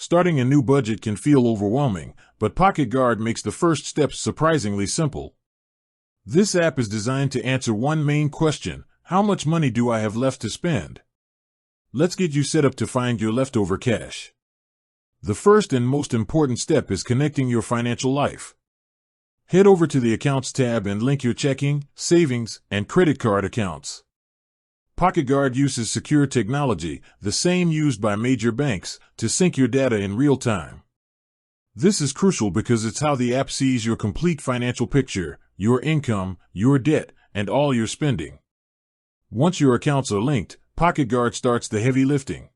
Starting a new budget can feel overwhelming, but PocketGuard makes the first steps surprisingly simple. This app is designed to answer one main question: how much money do I have left to spend? Let's get you set up to find your leftover cash. The first and most important step is connecting your financial life. Head over to the Accounts tab and link your checking, savings, and credit card accounts. PocketGuard uses secure technology, the same used by major banks, to sync your data in real time. This is crucial because it's how the app sees your complete financial picture, your income, your debt, and all your spending. Once your accounts are linked, PocketGuard starts the heavy lifting.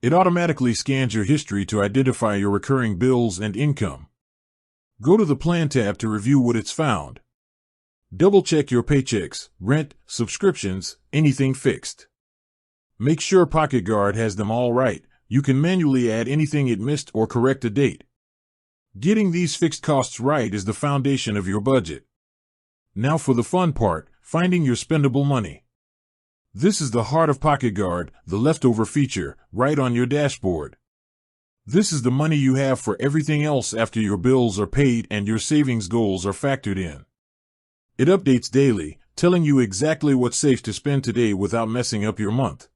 It automatically scans your history to identify your recurring bills and income. Go to the Plan tab to review what it's found. Double-check your paychecks, rent, subscriptions, anything fixed. Make sure PocketGuard has them all right. You can manually add anything it missed or correct a date. Getting these fixed costs right is the foundation of your budget. Now for the fun part, finding your spendable money. This is the heart of PocketGuard, the leftover feature, right on your dashboard. This is the money you have for everything else after your bills are paid and your savings goals are factored in. It updates daily, telling you exactly what's safe to spend today without messing up your month.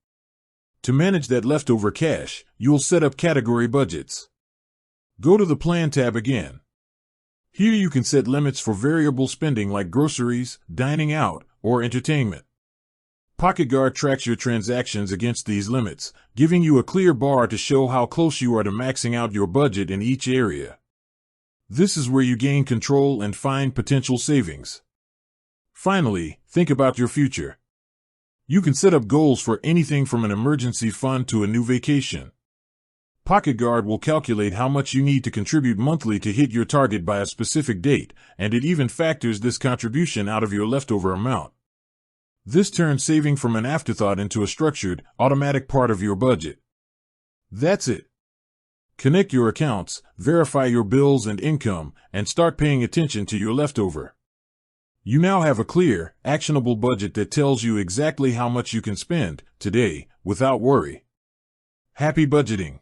To manage that leftover cash, you'll set up category budgets. Go to the Plan tab again. Here you can set limits for variable spending like groceries, dining out, or entertainment. PocketGuard tracks your transactions against these limits, giving you a clear bar to show how close you are to maxing out your budget in each area. This is where you gain control and find potential savings. Finally, think about your future. You can set up goals for anything from an emergency fund to a new vacation. PocketGuard will calculate how much you need to contribute monthly to hit your target by a specific date, and it even factors this contribution out of your leftover amount. This turns saving from an afterthought into a structured, automatic part of your budget. That's it. Connect your accounts, verify your bills and income, and start paying attention to your leftover. You now have a clear, actionable budget that tells you exactly how much you can spend today without worry. Happy budgeting!